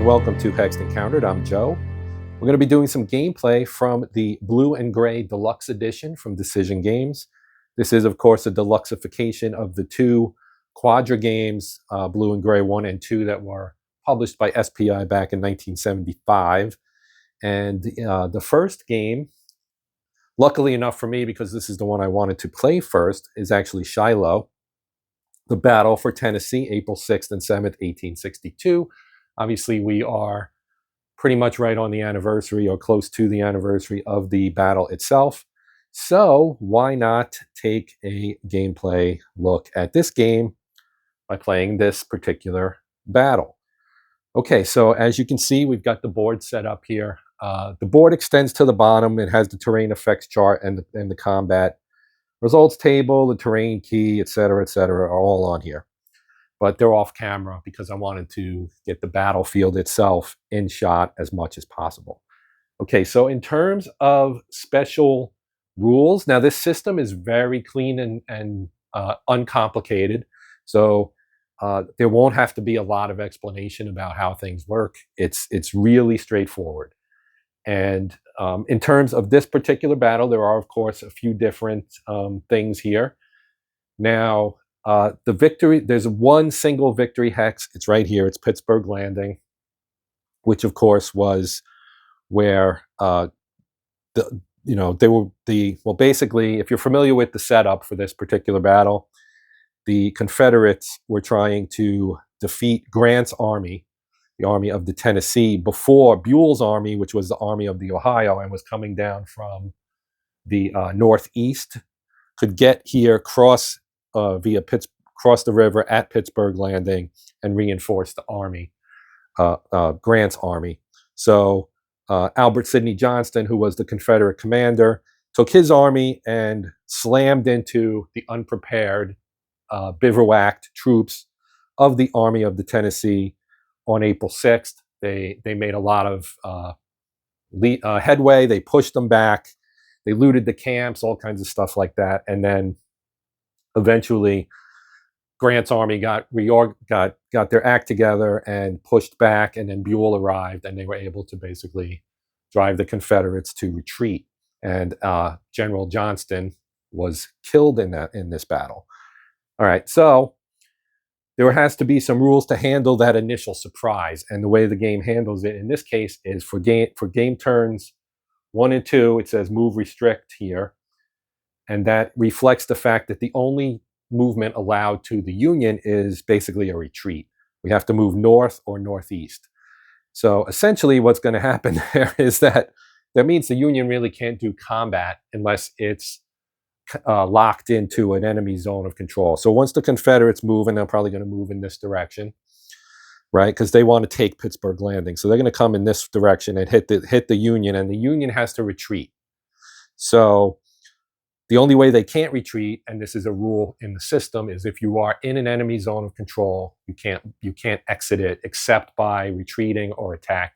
and welcome to Hexed Encountered. I'm Joe. We're going to be doing some gameplay from the Blue and Gray Deluxe Edition from Decision Games. This is, of course, a deluxeification of the two quadrigames, Blue and Gray 1 and 2, that were published by SPI back in 1975. And the first game, luckily enough for me, because this is the one I wanted to play first, is actually Shiloh, the Battle for Tennessee, April 6th and 7th, 1862. Obviously, we are pretty much right on the anniversary or close to the anniversary of the battle itself. So why not take a gameplay look at this game by playing this particular battle? Okay, so as you can see, we've got the board set up here. The board extends to the bottom. It has the terrain effects chart and the combat results table, the terrain key, etc., are all on here. But they're off camera because I wanted to get the battlefield itself in shot as much as possible. Okay, so in terms of special rules, now this system is very clean and uncomplicated. So there won't have to be a lot of explanation about how things work. It's really straightforward. And in terms of this particular battle, there are, of course, a few different things here. Now, the victory, there's one single victory hex. It's right here. It's Pittsburgh Landing, which, of course, was where basically, if you're familiar with the setup for this particular battle, the Confederates were trying to defeat Grant's army, the Army of the Tennessee, before Buell's army, which was the Army of the Ohio and was coming down from the northeast, could get here, cross the river at Pittsburgh Landing, and reinforce the army, Grant's army. So Albert Sidney Johnston, who was the Confederate commander, took his army and slammed into the unprepared, bivouacked troops of the Army of the Tennessee on April 6th. They made a lot of headway. They pushed them back. They looted the camps, all kinds of stuff like that. And then eventually, Grant's army got their act together and pushed back, and then Buell arrived, and they were able to basically drive the Confederates to retreat. And General Johnston was killed in this battle. All right, so there has to be some rules to handle that initial surprise, and the way the game handles it in this case is for game turns 1 and 2. It says move restrict here. And that reflects the fact that the only movement allowed to the Union is basically a retreat. We have to move north or northeast. So essentially what's going to happen there is that means the Union really can't do combat unless it's locked into an enemy zone of control. So once the Confederates move, and they're probably going to move in this direction, right? Because they want to take Pittsburgh Landing. So they're going to come in this direction and hit the Union, and the Union has to retreat. So the only way they can't retreat, and this is a rule in the system, is if you are in an enemy zone of control, you can't exit it except by retreating or attack.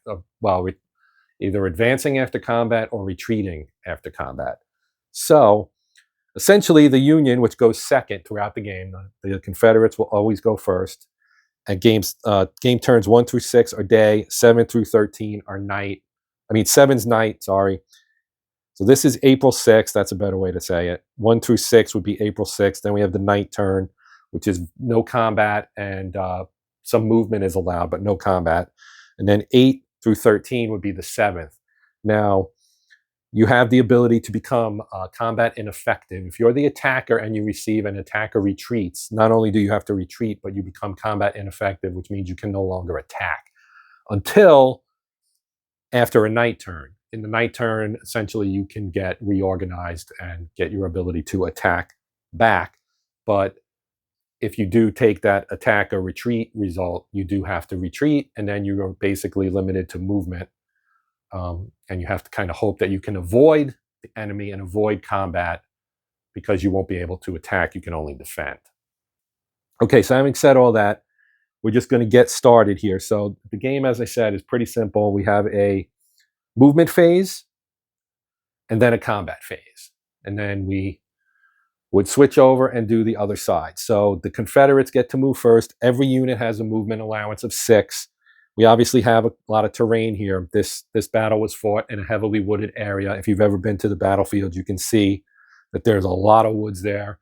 Either advancing after combat or retreating after combat. So essentially, the Union, which goes second throughout the game, the Confederates will always go first. And game turns 1 through 6 are day, 7 through 13 are night. 7's night. Sorry. So this is April 6th. That's a better way to say it. 1 through 6 would be April 6th. Then we have the night turn, which is no combat, and some movement is allowed, but no combat. And then 8 through 13 would be the 7th. Now, you have the ability to become combat ineffective. If you're the attacker and you receive an attacker retreats, not only do you have to retreat, but you become combat ineffective, which means you can no longer attack until after a night turn. In the night turn, essentially, you can get reorganized and get your ability to attack back. But if you do take that attack or retreat result, you do have to retreat, and then you're basically limited to movement. And you have to kind of hope that you can avoid the enemy and avoid combat, because you won't be able to attack. You can only defend. Okay, so having said all that, we're just going to get started here. So the game, as I said, is pretty simple. We have a movement phase and then a combat phase. And then we would switch over and do the other side. So the Confederates get to move first. Every unit has a movement allowance of 6. We obviously have a lot of terrain here. This battle was fought in a heavily wooded area. If you've ever been to the battlefield, you can see that there's a lot of woods there,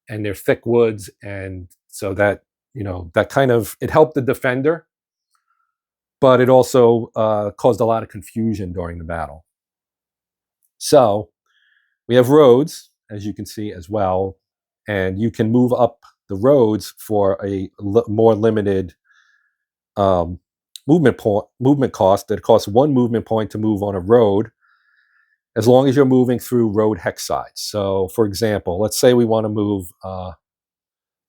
and they're thick woods, and so that, that kind of, it helped the defender, but it also caused a lot of confusion during the battle. So we have roads, as you can see as well, and you can move up the roads for a more limited movement cost. That costs 1 movement point to move on a road, as long as you're moving through road hex sides. So, for example, let's say we want to move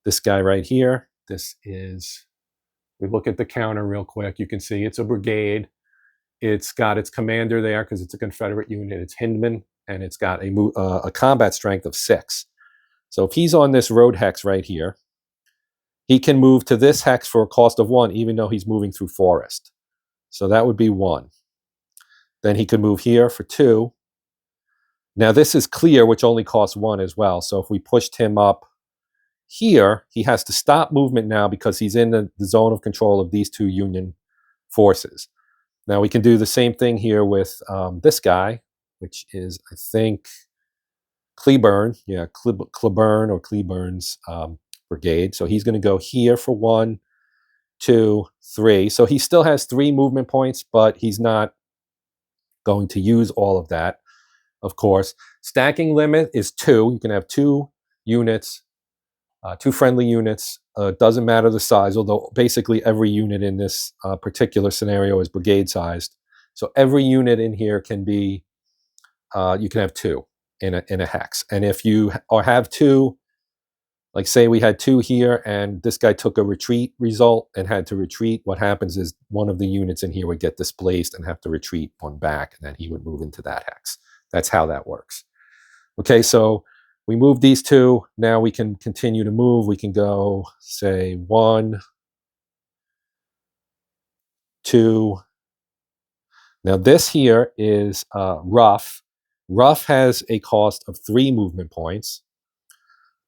this guy right here. This is, we look at the counter real quick. You can see it's a brigade. It's got its commander there because it's a Confederate unit. It's Hindman, and it's got a combat strength of 6. So if he's on this road hex right here, he can move to this hex for a cost of 1, even though he's moving through forest. So that would be 1. Then he could move here for 2. Now this is clear, which only costs 1 as well. So if we pushed him up here, he has to stop movement now because he's in the zone of control of these 2 Union forces. Now we can do the same thing here with this guy, which is, I think, Cleburne. Yeah, Cleburne or Cleburne's brigade. So he's going to go here for 1, 2, 3. So he still has 3 movement points, but he's not going to use all of that, of course. Stacking limit is 2. You can have 2 units, 2 friendly units. Doesn't matter the size, although basically every unit in this particular scenario is brigade sized. So every unit in here can be, you can have 2 in a hex. And if you have 2, like say we had 2 here and this guy took a retreat result and had to retreat, what happens is one of the units in here would get displaced and have to retreat 1 back, and then he would move into that hex. That's how that works. Okay, so we move these 2. Now we can continue to move. We can go, say, 1, 2. Now this here is rough. Rough has a cost of 3 movement points.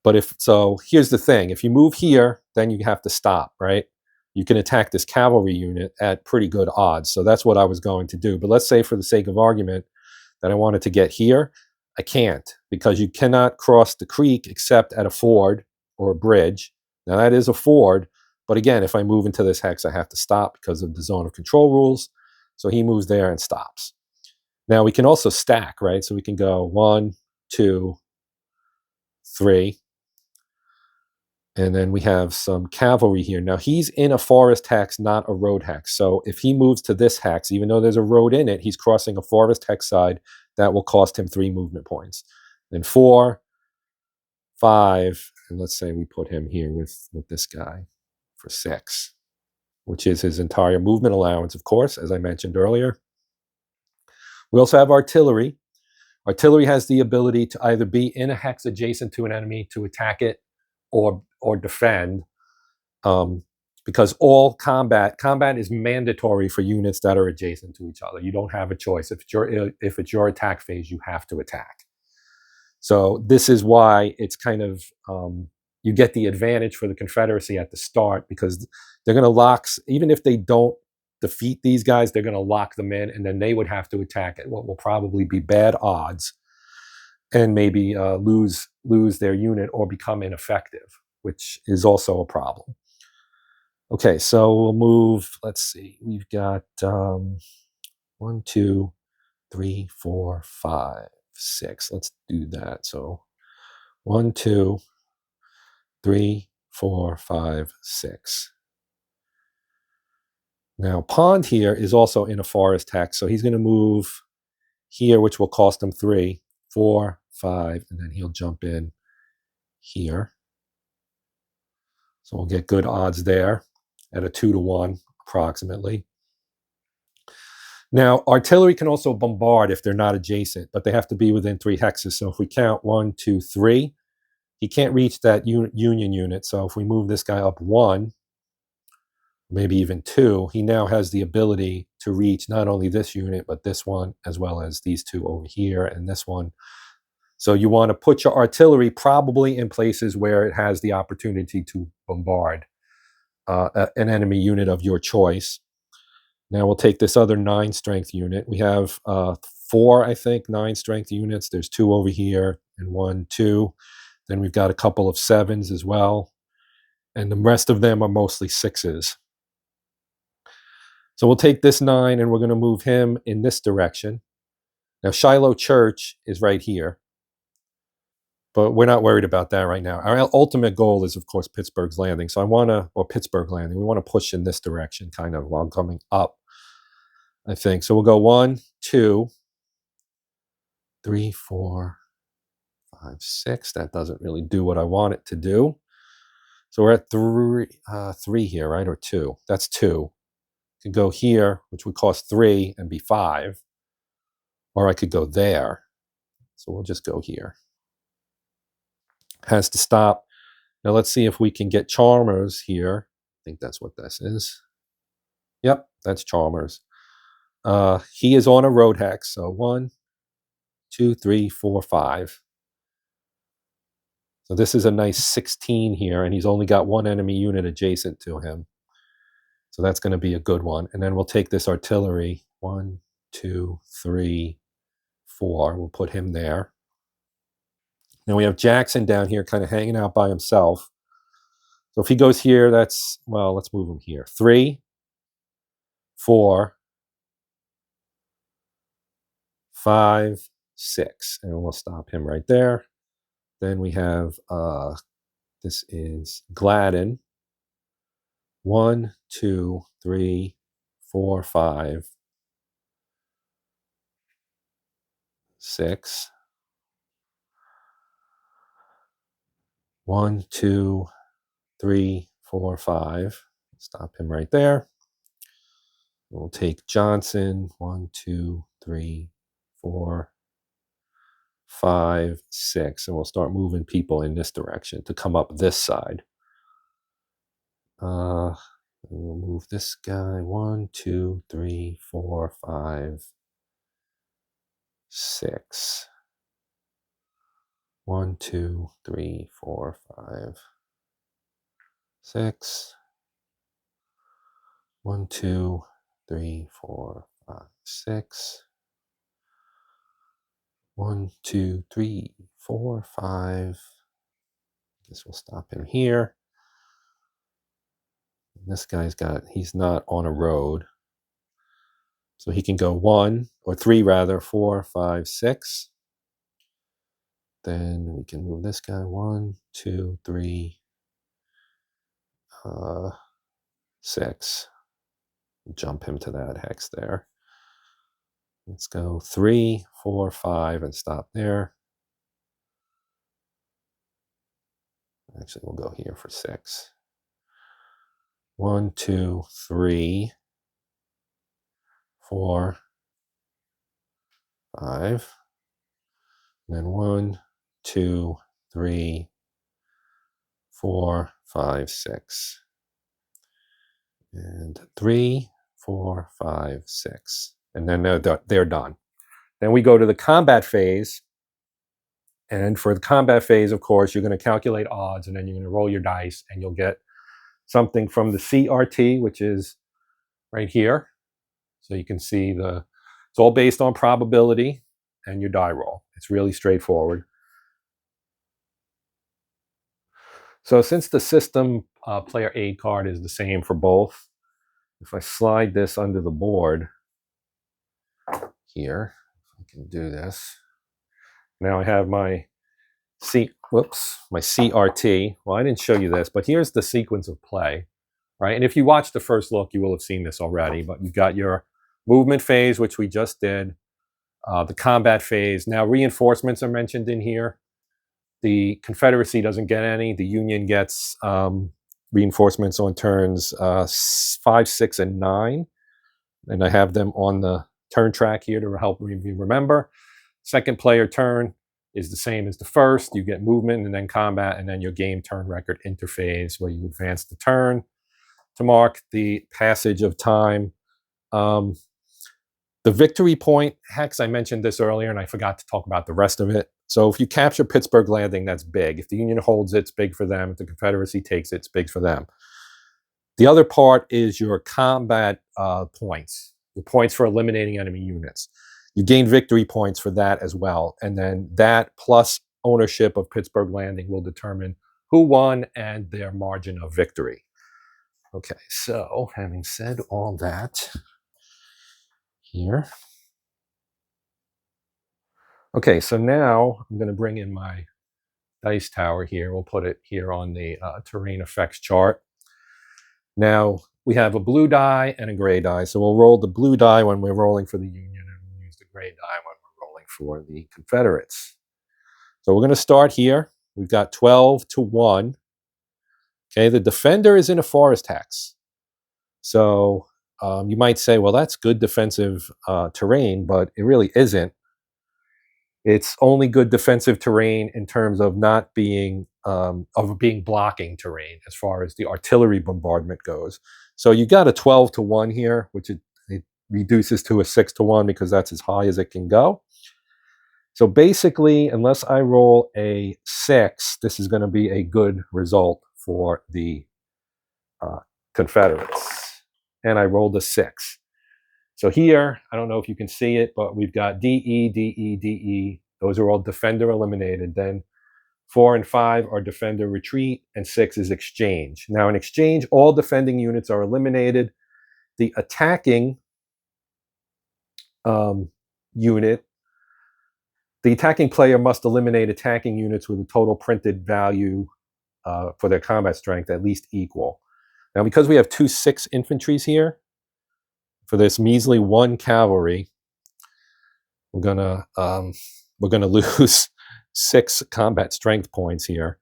But here's the thing. If you move here, then you have to stop, right? You can attack this cavalry unit at pretty good odds. So that's what I was going to do. But let's say for the sake of argument that I wanted to get here. I can't, because you cannot cross the creek except at a ford or a bridge. Now that is a ford, but again, if I move into this hex, I have to stop because of the zone of control rules. So he moves there and stops. Now we can also stack, right? So we can go 1, 2, 3. And then we have some cavalry here. Now he's in a forest hex, not a road hex. So if he moves to this hex, even though there's a road in it, he's crossing a forest hex side. That will cost him 3 movement points. Then 4, 5, and let's say we put him here with this guy for 6, which is his entire movement allowance, of course, as I mentioned earlier. We also have artillery. Artillery has the ability to either be in a hex adjacent to an enemy to attack it or defend, because all combat is mandatory for units that are adjacent to each other. You don't have a choice. If it's your attack phase, you have to attack. So this is why it's kind of, you get the advantage for the Confederacy at the start, because they're going to lock, even if they don't defeat these guys, they're going to lock them in, and then they would have to attack at what will probably be bad odds, and maybe lose their unit or become ineffective, which is also a problem. Okay, so we'll move, let's see, we've got 1, 2, 3, 4, 5, 6. Let's do that. So 1, 2, 3, 4, 5, 6. Now Pond here is also in a forest hex, so he's going to move here, which will cost him 3, 4, 5, and then he'll jump in here. So we'll get good odds there at a 2-to-1 approximately. Now, artillery can also bombard if they're not adjacent, but they have to be within 3 hexes. So if we count 1, 2, 3, he can't reach that Union unit. So if we move this guy up 1, maybe even 2, he now has the ability to reach not only this unit, but this one, as well as these 2 over here and this one. So you want to put your artillery probably in places where it has the opportunity to bombard an enemy unit of your choice. Now we'll take this other 9 strength unit. We have 4, I think, 9 strength units. There's 2 over here and 1, 2. Then we've got a couple of 7s as well. And the rest of them are mostly 6s. So we'll take this 9 and we're going to move him in this direction. Now Shiloh Church is right here. But we're not worried about that right now. Our ultimate goal is, of course, Pittsburgh's Landing. So I want to, or Pittsburgh Landing, we want to push in this direction kind of while coming up, I think. So we'll go 1, 2, 3, 4, 5, 6. That doesn't really do what I want it to do. So we're at 3 here, right? Or 2. That's 2. I could go here, which would cost 3 and be 5. Or I could go there. So we'll just go here. Has to stop. Now let's see if we can get Chalmers here. I think that's what this is. Yep, that's Chalmers. He is on a road hex. So 1, 2, 3, 4, 5. So this is a nice 16 here, and he's only got 1 enemy unit adjacent to him. So that's going to be a good one. And then we'll take this artillery. 1, 2, 3, 4. We'll put him there. Now we have Jackson down here kind of hanging out by himself. So if he goes here, that's, well, let's move him here. 3, 4, 5, 6. And we'll stop him right there. Then we have, this is Gladden. 1, 2, 3, 4, 5, 6. 1, 2, 3, 4, 5. Stop him right there. We'll take Johnson. 1, 2, 3, 4, 5, 6. And we'll start moving people in this direction to come up this side. We'll move this guy. 1, 2, 3, 4, 5, 6. 1, 2, 3, 4, 5, 6. 1, 2, 3, 4, 5, 6. 1, 2, 3, 4, 5. I guess we'll stop him here. This guy's got, he's not on a road. So he can go 1, or 3 rather, 4, 5, 6. Then we can move this guy 1, 2, 3, 6. Jump him to that hex there. Let's go 3, 4, 5 and stop there. Actually, we'll go here for 6. 1, 2, 3, 4, 5. And then 1, 2, 3, 4, 5, 6. And 3, 4, 5, 6. And then they're done. Then we go to the combat phase. And for the combat phase, of course, you're going to calculate odds, and then you're going to roll your dice, and you'll get something from the CRT, which is right here. So you can see it's all based on probability and your die roll. It's really straightforward. So since the system player aid card is the same for both, if I slide this under the board here, I can do this. Now I have my my CRT. Well, I didn't show you this, but here's the sequence of play, right? And if you watched the first look, you will have seen this already, but you've got your movement phase, which we just did, the combat phase. Now reinforcements are mentioned in here. The Confederacy doesn't get any. The Union gets reinforcements on turns 5, 6, and 9. And I have them on the turn track here to help me remember. Second player turn is the same as the first. You get movement and then combat, and then your game turn record interphase, where you advance the turn to mark the passage of time. The victory point hex, I mentioned this earlier, and I forgot to talk about the rest of it. So if you capture Pittsburgh Landing, that's big. If the Union holds it, it's big for them. If the Confederacy takes it, it's big for them. The other part is your combat points, the points for eliminating enemy units. You gain victory points for that as well. And then that plus ownership of Pittsburgh Landing will determine who won and their margin of victory. Okay, so having said all that here. Okay, so now I'm going to bring in my dice tower here. We'll put it here on the terrain effects chart. Now, we have a blue die and a gray die. So we'll roll the blue die when we're rolling for the Union, and we'll use the gray die when we're rolling for the Confederates. So we're going to start here. We've got 12 to 1. Okay, the defender is in a forest hex. So you might say, well, that's good defensive terrain, but it really isn't. It's only good defensive terrain in terms of not being being blocking terrain as far as the artillery bombardment goes. So you got a 12 to 1 here, which it reduces to a 6 to 1 because that's as high as it can go. So basically, unless I roll a 6, this is going to be a good result for the Confederates. And I rolled a 6. So here, I don't know if you can see it, but we've got DE, DE, DE. Those are all defender eliminated. Then 4 and 5 are defender retreat, and 6 is exchange. Now in exchange, all defending units are eliminated. The attacking unit, the attacking player must eliminate attacking units with a total printed value for their combat strength at least equal. Now because we have 2 6 infantries here, for this measly 1 cavalry, we're gonna lose 6 combat strength points here.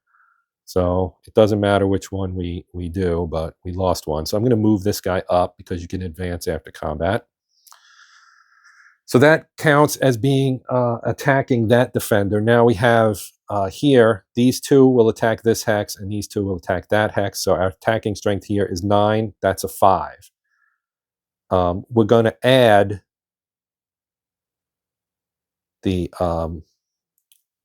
So it doesn't matter which one we do, but we lost 1. So I'm going to move this guy up because you can advance after combat. So that counts as being attacking that defender. Now we have here, these 2 will attack this hex, and these 2 will attack that hex. So our attacking strength here is 9. That's a 5. We're going to add the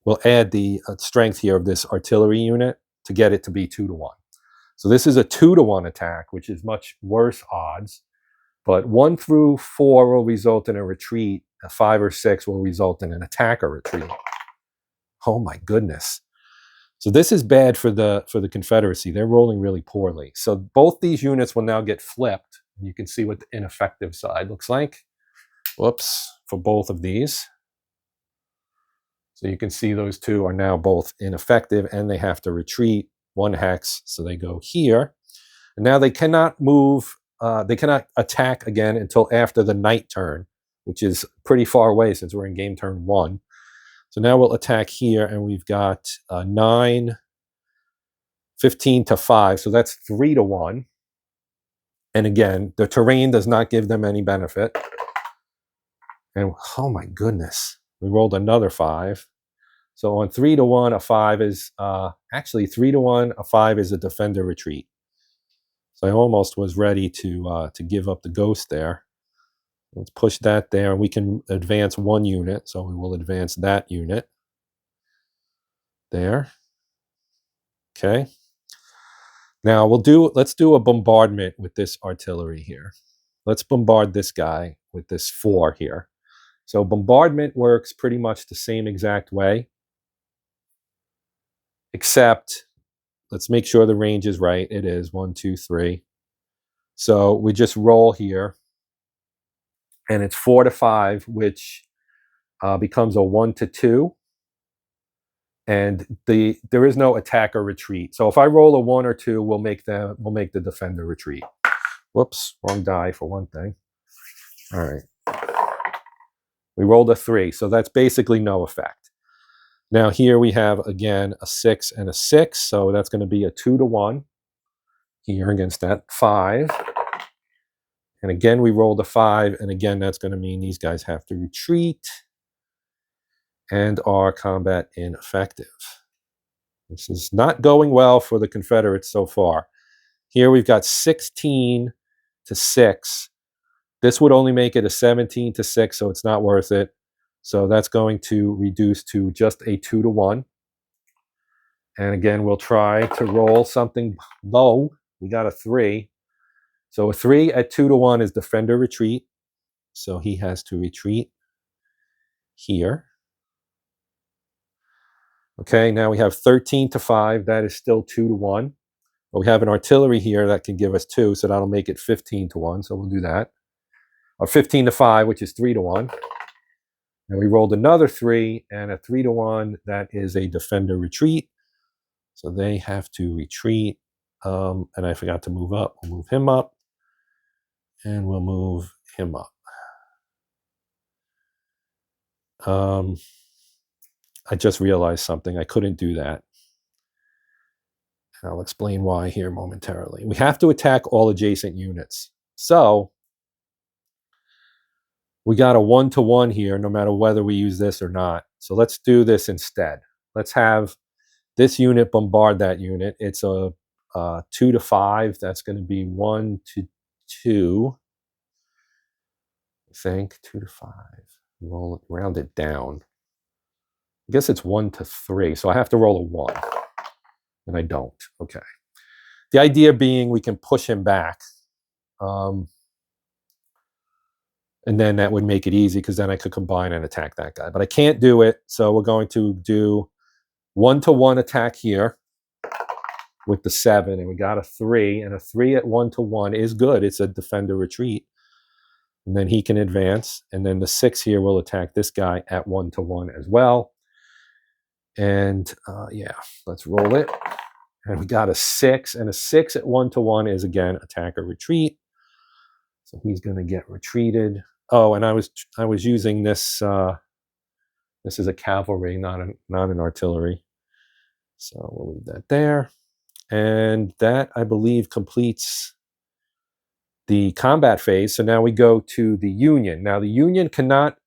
we'll add the strength here of this artillery unit to get it to be 2 to 1. So this is a 2 to 1 attack, which is much worse odds. But 1 through 4 will result in a retreat. A 5 or 6 will result in an attack or retreat. Oh my goodness! So this is bad for the Confederacy. They're rolling really poorly. So both these units will now get flipped. You can see what the ineffective side looks like. Whoops! For both of these. So you can see those 2 are now both ineffective, and they have to retreat 1 hex. So they go here. And now they cannot move, they cannot attack again until after the night turn, which is pretty far away since we're in game turn 1. So now we'll attack here, and we've got 9, 15 to 5. So that's 3 to 1. And again, the terrain does not give them any benefit. And oh my goodness, we rolled another 5. So on 3 to 1, a 5 is actually 3 to 1, a 5 is a defender retreat. So I almost was ready to give up the ghost there. Let's push that there. We can advance 1 unit, so we will advance that unit there. Okay. Now let's do a bombardment with this artillery here. Let's bombard this guy with this 4 here. So bombardment works pretty much the same exact way, except let's make sure the range is right. It is 1, 2, 3. So we just roll here, and it's 4 to 5, which becomes a 1 to 2. And there is no attack or retreat. So if I roll a 1 or 2, we'll make the defender retreat. Whoops, wrong die for one thing. All right. We rolled a 3, so that's basically no effect. Now here we have, again, a 6 and a 6, so that's going to be a 2 to 1 here against that 5. And again, we rolled a 5, and again, that's going to mean these guys have to retreat and are combat ineffective. This is not going well for the Confederates so far. Here we've got 16 to 6. This would only make it a 17 to 6, so it's not worth it. So that's going to reduce to just a 2 to 1. And again, we'll try to roll something low. We got a 3. So a 3 at 2-1 is defender retreat. So he has to retreat here. Okay, now we have 13-5. That is still 2-1. But we have an artillery here that can give us 2, so that'll make it 15-1. So we'll do that. Or 15-5, which is 3-1. And we rolled another 3, and a 3-1, that is a defender retreat. So they have to retreat. And I forgot to move up. We'll move him up. And we'll move him up. I just realized something. I couldn't do that. I'll explain why here momentarily. We have to attack all adjacent units. So we got a 1-1 here, no matter whether we use this or not. So let's do this instead. Let's have this unit bombard that unit. It's a 2-5. That's going to be 1-2. I think 2-5. Roll it, round it down. I guess it's 1-3. So I have to roll a 1. And I don't. Okay. The idea being we can push him back. And then that would make it easy because then I could combine and attack that guy. But I can't do it. So we're going to do 1-1 attack here with the 7. And we got a 3. And a 3 at 1-1 is good. It's a defender retreat. And then he can advance. And then the 6 here will attack this guy at 1-1 as well. And yeah, let's roll it. And we got a 6. And a 6 at 1-1 is, again, attack or retreat. So he's going to get retreated. Oh, and I was using this. This is a cavalry, not an artillery. So we'll leave that there. And that, I believe, completes the combat phase. So now we go to the Union. Now the Union cannot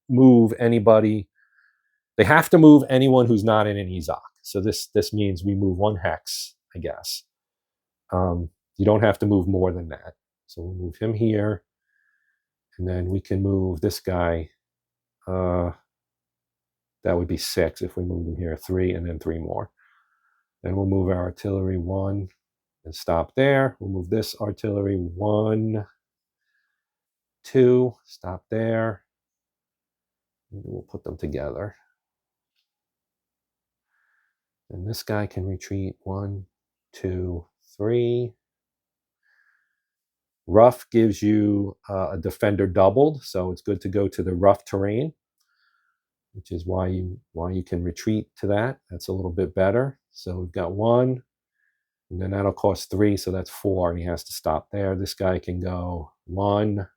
move anybody. They have to move anyone who's not in an EZOC. So this means we move 1 hex, I guess. You don't have to move more than that. So we'll move him here. And then we can move this guy. That would be 6 if we move him here. 3 and then 3 more. Then we'll move our artillery 1 and stop there. We'll move this artillery 1, 2, stop there. And we'll put them together. And this guy can retreat 1, 2, 3. Rough gives you a defender doubled, so it's good to go to the rough terrain, which is why you can retreat to that. That's a little bit better. So we've got 1, and then that'll cost 3, so that's 4, and he has to stop there. This guy can go 1,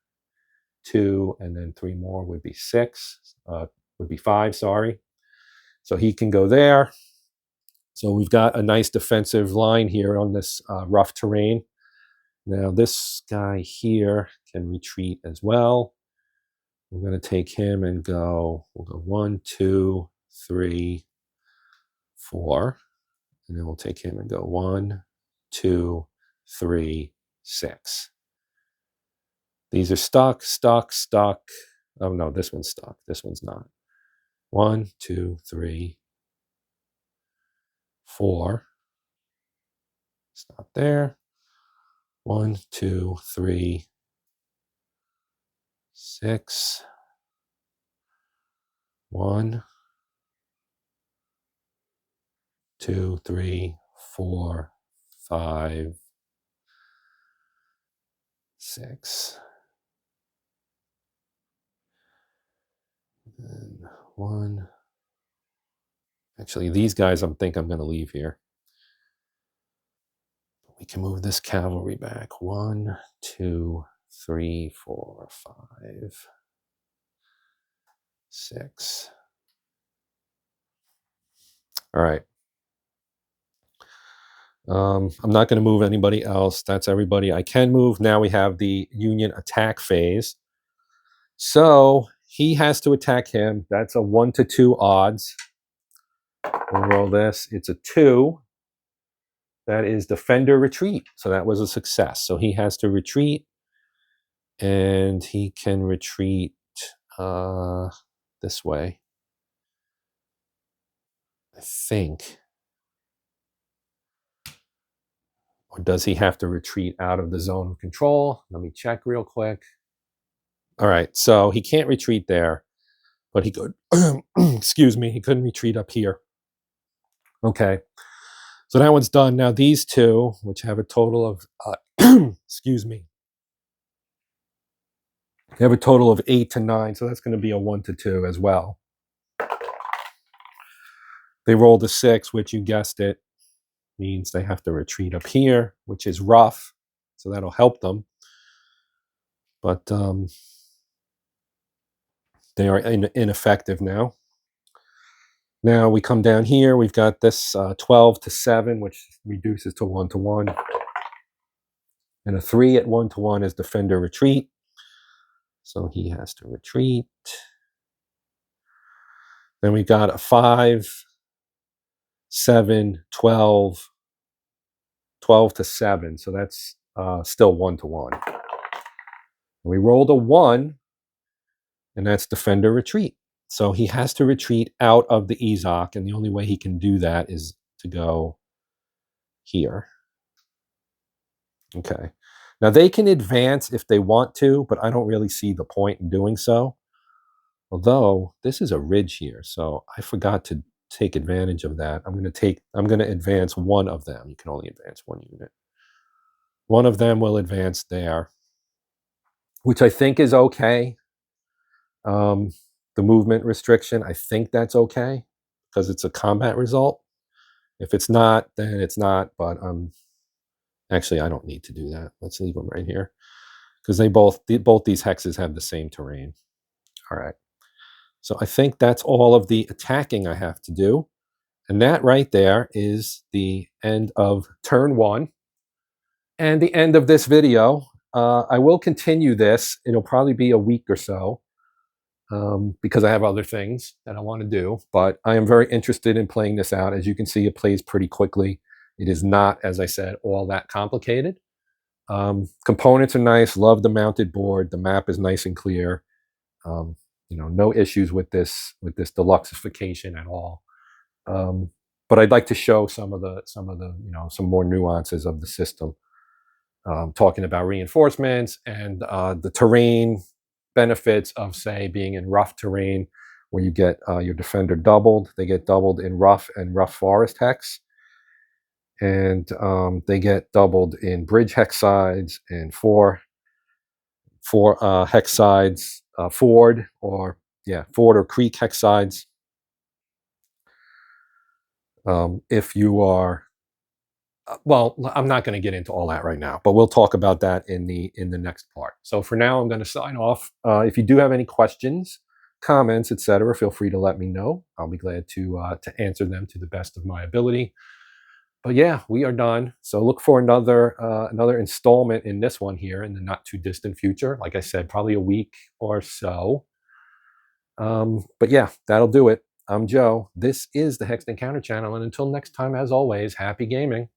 2, and then 3 more would be 6. Would be 5, sorry. So he can go there. So we've got a nice defensive line here on this rough terrain. Now this guy here can retreat as well. We're going to take him and we'll go 1, 2, 3, 4. And then we'll take him and go 1, 2, 3, 6. These are stuck. Oh no, this one's stuck. This one's not. 1, 2, 3, 4. Stop there. 1, 2, 3, 6. 1, 2, 3, 4, 5, 6. And 1. Actually, these guys I think I'm going to leave here. We can move this cavalry back. 1, 2, 3, 4, 5, 6. All right. I'm not going to move anybody else. That's everybody I can move. Now we have the Union attack phase. So he has to attack him. That's a 1-2 odds. We'll roll this. It's a 2. That is defender retreat. So that was a success. So he has to retreat. And he can retreat this way. I think. Or does he have to retreat out of the zone of control? Let me check real quick. All right, so he can't retreat there, but he could, excuse me, he couldn't retreat up here. Okay, so that one's done. Now these two, which have a total of, excuse me, they have a total of 8 to 9, so that's going to be a 1 to 2 as well. They rolled a 6, which you guessed it, means they have to retreat up here, which is rough, so that'll help them. But they are ineffective now. Now we come down here, we've got this 12 to 7, which reduces to 1 to 1. And a 3 at 1 to 1 is defender retreat. So he has to retreat. Then we got a 5, 7, 12, 12 to 7. So that's still 1 to 1. We rolled a 1, and that's defender retreat. So he has to retreat out of the Ezok, and the only way he can do that is to go here. Okay. Now they can advance if they want to, but I don't really see the point in doing so. Although this is a ridge here, so I forgot to take advantage of that. I'm going to advance one of them. You can only advance one unit. One of them will advance there, which I think is okay. The movement restriction, I think that's okay because it's a combat result. If it's not, then it's not, but actually I don't need to do that. Let's leave them right here because both these hexes have the same terrain. All right. So I think that's all of the attacking I have to do. And that right there is the end of turn 1 and the end of this video. I will continue this. It'll probably be a week or so because I have other things that I want to do. But I am very interested in playing this out. As you can see, it plays pretty quickly. It is not, as I said, all that complicated. Components are nice. Love the mounted board. The map is nice and clear. No issues with this deluxeification at all. But I'd like to show some more nuances of the system, talking about reinforcements and the terrain benefits of, say, being in rough terrain where you get your defender doubled. They get doubled in rough and rough forest hex, and they get doubled in bridge hex sides and four hex sides, ford or creek hex sides. If you are, well, I'm not going to get into all that right now, but we'll talk about that in the next part. So for now, I'm going to sign off. If you do have any questions, comments, etc., feel free to let me know. I'll be glad to answer them to the best of my ability. But yeah, we are done. So look for another installment in this one here in the not too distant future. Like I said, probably a week or so. But yeah, that'll do it. I'm Joe. This is the Hexed Encounter channel. And until next time, as always, happy gaming.